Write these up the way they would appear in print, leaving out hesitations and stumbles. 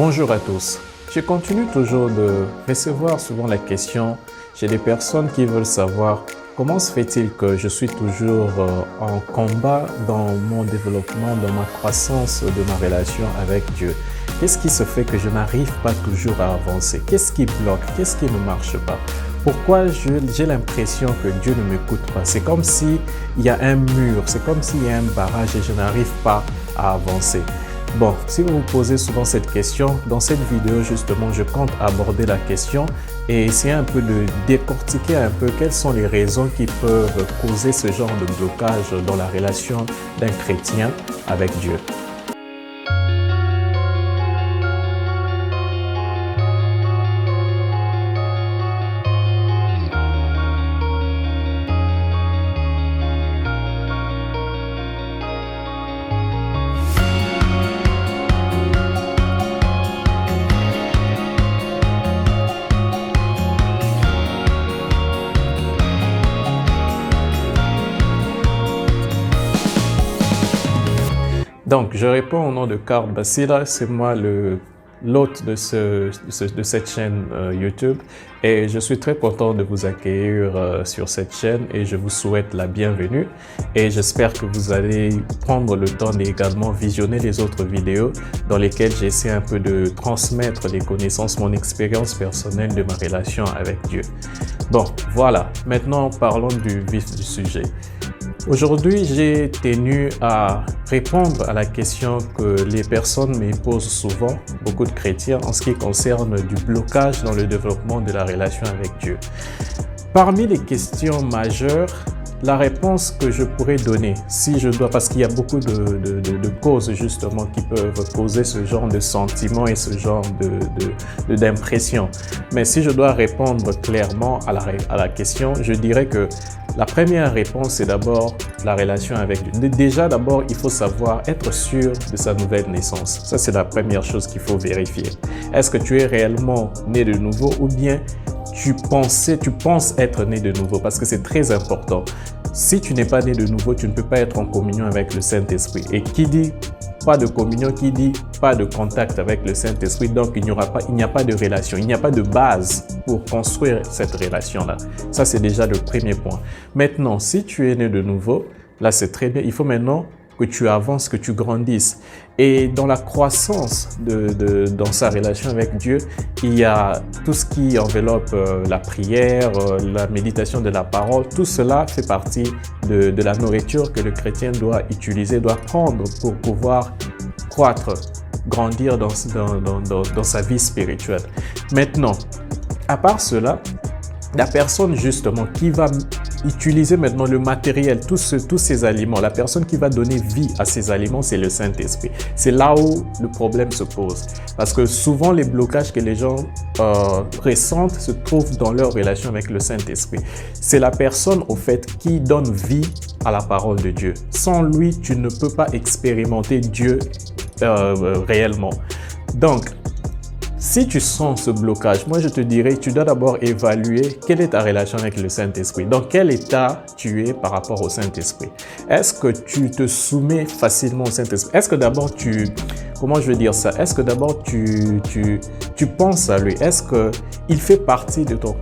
Bonjour à tous. Je continue toujours de recevoir souvent la question chez des personnes qui veulent savoir comment se fait-il que je suis toujours en combat dans mon développement, dans ma croissance de ma relation avec Dieu. Qu'est-ce qui se fait que je n'arrive pas toujours à avancer? Qu'est-ce qui bloque? Qu'est-ce qui ne marche pas? Pourquoi j'ai l'impression que Dieu ne m'écoute pas? C'est comme s'il y a un mur, c'est comme s'il y a un barrage et je n'arrive pas à avancer. Bon, si vous vous posez souvent cette question, dans cette vidéo justement, je compte aborder la question et essayer un peu de décortiquer un peu quelles sont les raisons qui peuvent causer ce genre de blocage dans la relation d'un chrétien avec Dieu. Donc, je réponds au nom de Carl Basila, c'est moi l'hôte de cette chaîne YouTube et je suis très content de vous accueillir sur cette chaîne et je vous souhaite la bienvenue et j'espère que vous allez prendre le temps d'également visionner les autres vidéos dans lesquelles j'essaie un peu de transmettre les connaissances, mon expérience personnelle de ma relation avec Dieu. Bon, voilà, maintenant parlons du vif du sujet. Aujourd'hui, j'ai tenu à répondre à la question que les personnes me posent souvent, beaucoup de chrétiens, en ce qui concerne du blocage dans le développement de la relation avec Dieu. Parmi les questions majeures, la réponse que je pourrais donner, si je dois, parce qu'il y a beaucoup de causes justement qui peuvent causer ce genre de sentiments et ce genre d'impression. Mais si je dois répondre clairement à la question, je dirais que la première réponse, c'est d'abord la relation avec Dieu. Déjà, d'abord, il faut savoir être sûr de sa nouvelle naissance. Ça, c'est la première chose qu'il faut vérifier. Est-ce que tu es réellement né de nouveau ou bien tu penses être né de nouveau? Parce que c'est très important. Si tu n'es pas né de nouveau, tu ne peux pas être en communion avec le Saint-Esprit. Et qui dit pas de communion, qui dit pas de contact avec le Saint-Esprit, donc il n'y a pas de relation, il n'y a pas de base pour construire cette relation-là. Ça, c'est déjà le premier point. Maintenant, si tu es né de nouveau, là, c'est très bien. Il faut maintenant que tu avances, que tu grandisses. Et dans la croissance dans sa relation avec Dieu, il y a tout ce qui enveloppe la prière, la méditation de la parole. Tout cela fait partie de la nourriture que le chrétien doit utiliser, doit prendre pour pouvoir croître, grandir dans sa vie spirituelle. Maintenant, à part cela, la personne justement qui va utiliser maintenant le matériel, tous ces aliments, la personne qui va donner vie à ces aliments, c'est le Saint-Esprit. C'est là où le problème se pose. Parce que souvent, les blocages que les gens ressentent se trouvent dans leur relation avec le Saint-Esprit. C'est la personne, au fait, qui donne vie à la parole de Dieu. Sans lui, tu ne peux pas expérimenter Dieu réellement. Donc, si tu sens ce blocage, moi je te dirais, tu dois d'abord évaluer quelle est ta relation avec le Saint-Esprit. Dans quel état tu es par rapport au Saint-Esprit? Est-ce que tu te soumets facilement au Saint-Esprit? Est-ce que d'abord comment je veux dire ça? Est-ce que d'abord tu penses à lui? Est-ce qu'il fait partie de ton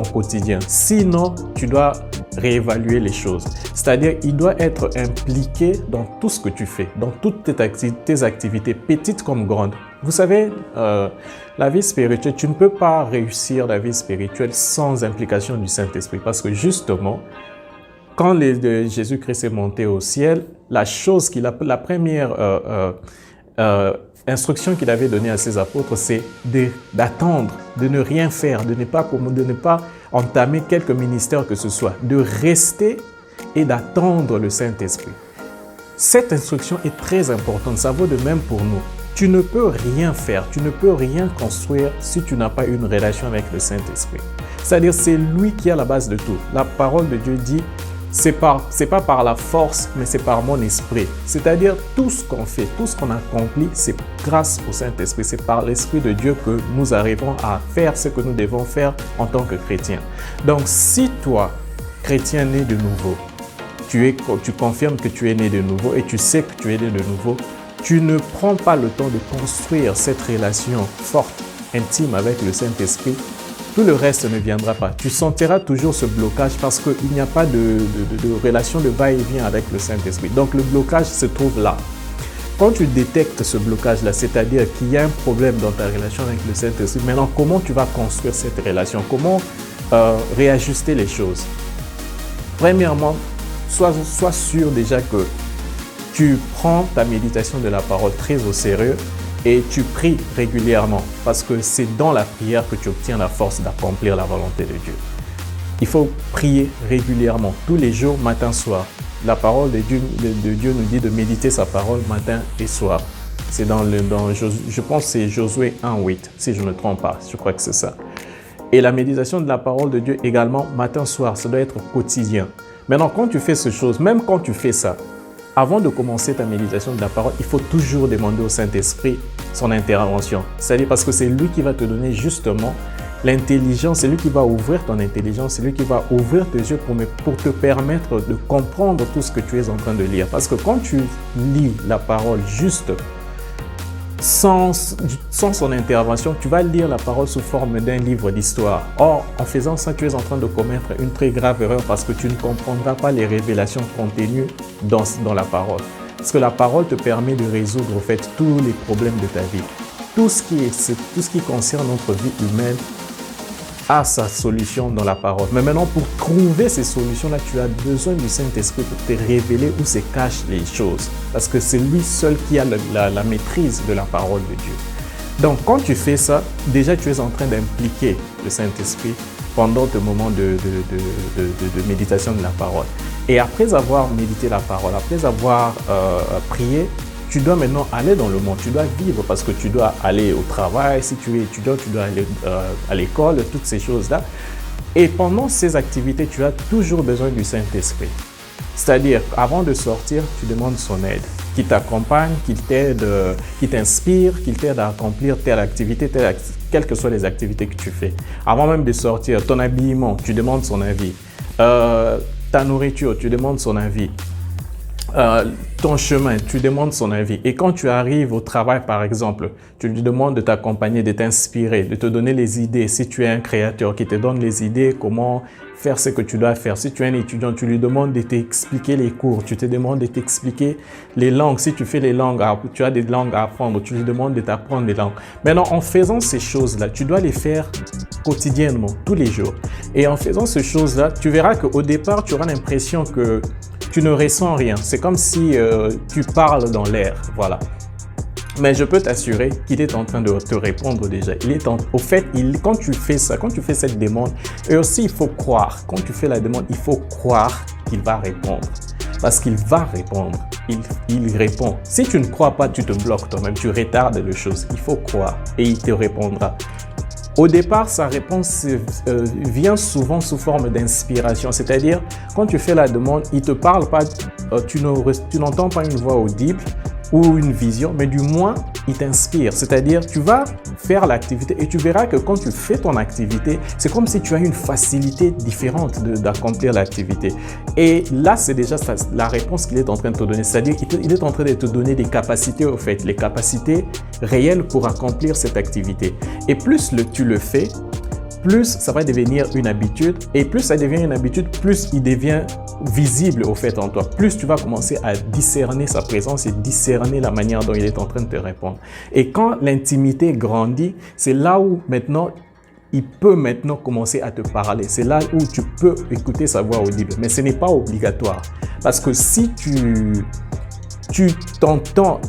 quotidien? Sinon, tu dois réévaluer les choses. C'est-à-dire, il doit être impliqué dans tout ce que tu fais, dans toutes tes activités, petites comme grandes. Vous savez, la vie spirituelle, tu ne peux pas réussir la vie spirituelle sans implication du Saint-Esprit. Parce que justement, quand Jésus-Christ est monté au ciel, la première instruction qu'il avait donnée à ses apôtres, c'est d'attendre, de ne rien faire, de ne pas entamer quelque ministère que ce soit, de rester et d'attendre le Saint-Esprit. Cette instruction est très importante, ça vaut de même pour nous. Tu ne peux rien faire, tu ne peux rien construire si tu n'as pas une relation avec le Saint-Esprit. C'est-à-dire, c'est lui qui est à la base de tout. La parole de Dieu dit, c'est pas par la force, mais c'est par mon esprit. C'est-à-dire, tout ce qu'on fait, tout ce qu'on accomplit, c'est grâce au Saint-Esprit. C'est par l'Esprit de Dieu que nous arrivons à faire ce que nous devons faire en tant que chrétiens. Donc, si toi, chrétien né de nouveau, tu confirmes que tu es né de nouveau et tu sais que tu es né de nouveau, tu ne prends pas le temps de construire cette relation forte, intime avec le Saint-Esprit, tout le reste ne viendra pas. Tu sentiras toujours ce blocage parce qu'il n'y a pas de relation de va-et-vient avec le Saint-Esprit. Donc le blocage se trouve là. Quand tu détectes ce blocage-là, c'est-à-dire qu'il y a un problème dans ta relation avec le Saint-Esprit, maintenant comment tu vas construire cette relation? Comment réajuster les choses? Premièrement, sois sûr déjà que tu prends ta méditation de la parole très au sérieux et tu pries régulièrement parce que c'est dans la prière que tu obtiens la force d'accomplir la volonté de Dieu. Il faut prier régulièrement, tous les jours, matin, soir. La parole de Dieu nous dit de méditer sa parole matin et soir. C'est je pense que c'est Josué 1:8, si je ne me trompe pas, je crois que c'est ça. Et la méditation de la parole de Dieu également, matin, soir, ça doit être quotidien. Maintenant, quand tu fais ces choses, même quand tu fais ça, avant de commencer ta méditation de la parole, il faut toujours demander au Saint-Esprit son intervention. C'est-à-dire parce que c'est lui qui va te donner justement l'intelligence, c'est lui qui va ouvrir ton intelligence, c'est lui qui va ouvrir tes yeux pour te permettre de comprendre tout ce que tu es en train de lire. Parce que quand tu lis la parole juste sans son intervention, tu vas lire la parole sous forme d'un livre d'histoire. Or, en faisant ça, tu es en train de commettre une très grave erreur parce que tu ne comprendras pas les révélations contenues dans la parole. Parce que la parole te permet de résoudre en fait tous les problèmes de ta vie. Tout ce qui concerne notre vie humaine a sa solution dans la parole. Mais maintenant, pour trouver ces solutions-là, tu as besoin du Saint-Esprit pour te révéler où se cachent les choses. Parce que c'est lui seul qui a la maîtrise de la parole de Dieu. Donc, quand tu fais ça, déjà, tu es en train d'impliquer le Saint-Esprit pendant tes moments de méditation de la parole. Et après avoir médité la parole, après avoir prié, tu dois maintenant aller dans le monde, tu dois vivre parce que tu dois aller au travail, si tu es étudiant, tu dois aller à l'école, toutes ces choses-là. Et pendant ces activités, tu as toujours besoin du Saint-Esprit. C'est-à-dire, avant de sortir, tu demandes son aide, qu'il t'accompagne, qu'il t'aide, qu'il t'inspire, qu'il t'aide à accomplir telle activité, quelles que soient les activités que tu fais. Avant même de sortir, ton habillement, tu demandes son avis. Ta nourriture, tu demandes son avis. Ton chemin, tu demandes son avis. Et quand tu arrives au travail, par exemple, tu lui demandes de t'accompagner, de t'inspirer, de te donner les idées. Si tu es un créateur qui te donne les idées, comment faire ce que tu dois faire. Si tu es un étudiant, tu lui demandes de t'expliquer les cours. Tu te demandes de t'expliquer les langues. Si tu fais les langues, tu as des langues à apprendre, tu lui demandes de t'apprendre les langues. Maintenant, en faisant ces choses-là, tu dois les faire quotidiennement, tous les jours. Et en faisant ces choses-là, tu verras qu'au départ, tu auras l'impression que tu ne ressens rien. C'est comme si tu parles dans l'air, voilà. Mais je peux t'assurer qu'il est en train de te répondre déjà. Quand tu fais ça, quand tu fais cette demande, et aussi il faut croire. Quand tu fais la demande, il faut croire qu'il va répondre. Parce qu'il va répondre. Il répond. Si tu ne crois pas, tu te bloques toi-même, tu retardes les choses. Il faut croire et il te répondra. Au départ, sa réponse vient souvent sous forme d'inspiration. C'est-à-dire, quand tu fais la demande, il ne te parle pas, tu n'entends pas une voix audible ou une vision, mais du moins, il t'inspire. C'est-à-dire, tu vas faire l'activité et tu verras que quand tu fais ton activité, c'est comme si tu as une facilité différente d'accomplir l'activité. Et là, c'est déjà la réponse qu'il est en train de te donner. C'est-à-dire qu'il est en train de te donner des capacités, au fait, les capacités réelles pour accomplir cette activité. Et plus tu le fais, plus ça va devenir une habitude. Et plus ça devient une habitude, plus il devient visible au fait en toi. Plus tu vas commencer à discerner sa présence et discerner la manière dont il est en train de te répondre. Et quand l'intimité grandit, c'est là où maintenant il peut maintenant commencer à te parler. C'est là où tu peux écouter sa voix audible. Mais ce n'est pas obligatoire. Parce que si tu t'attends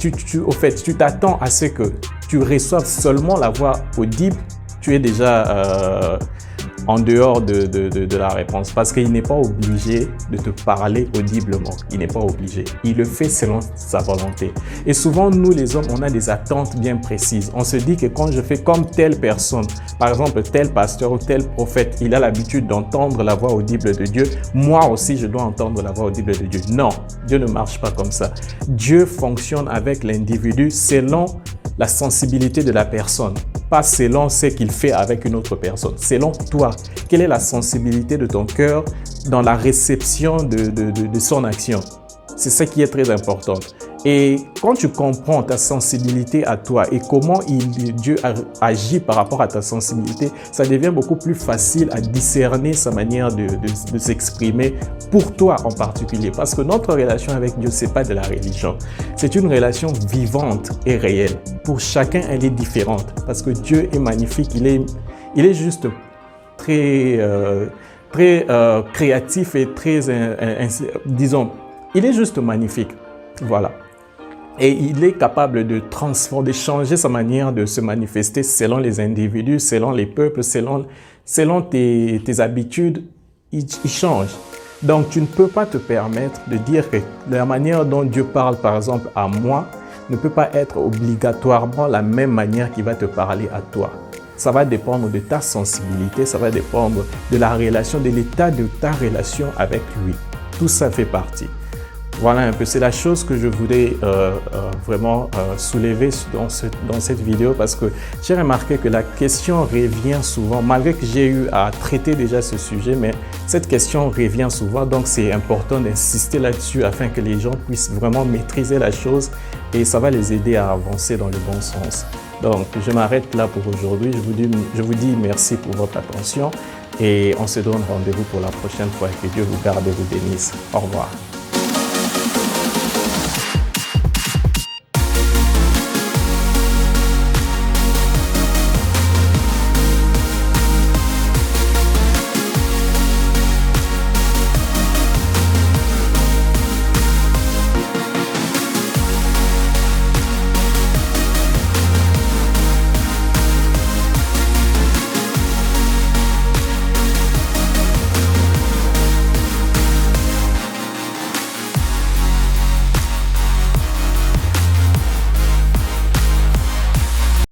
à ce que tu reçoives seulement la voix audible, tu es déjà en dehors de la réponse parce qu'il n'est pas obligé de te parler audiblement. Il n'est pas obligé. Il le fait selon sa volonté. Et souvent, nous les hommes, on a des attentes bien précises. On se dit que quand je fais comme telle personne, par exemple tel pasteur ou tel prophète, il a l'habitude d'entendre la voix audible de Dieu, moi aussi je dois entendre la voix audible de Dieu. Non, Dieu ne marche pas comme ça. Dieu fonctionne avec l'individu selon la sensibilité de la personne, pas selon ce qu'il fait avec une autre personne, selon toi. Quelle est la sensibilité de ton cœur dans la réception de son action? C'est ça qui est très important. Et quand tu comprends ta sensibilité à toi et comment Dieu agit par rapport à ta sensibilité, ça devient beaucoup plus facile à discerner sa manière de s'exprimer pour toi en particulier. Parce que notre relation avec Dieu, ce n'est pas de la religion. C'est une relation vivante et réelle. Pour chacun, elle est différente parce que Dieu est magnifique. Il est juste très créatif et très, disons, il est juste magnifique. Voilà. Et il est capable de transformer, de changer sa manière de se manifester selon les individus, selon les peuples, selon tes habitudes. Il change. Donc, tu ne peux pas te permettre de dire que la manière dont Dieu parle, par exemple, à moi, ne peut pas être obligatoirement la même manière qu'il va te parler à toi. Ça va dépendre de ta sensibilité, ça va dépendre de la relation, de l'état de ta relation avec lui. Tout ça fait partie. Voilà un peu, c'est la chose que je voulais vraiment soulever dans cette vidéo parce que j'ai remarqué que la question revient souvent, malgré que j'ai eu à traiter déjà ce sujet, mais cette question revient souvent, donc c'est important d'insister là-dessus afin que les gens puissent vraiment maîtriser la chose et ça va les aider à avancer dans le bon sens. Donc, je m'arrête là pour aujourd'hui. Je vous dis merci pour votre attention et on se donne rendez-vous pour la prochaine fois. Que Dieu vous garde et vous bénisse. Au revoir.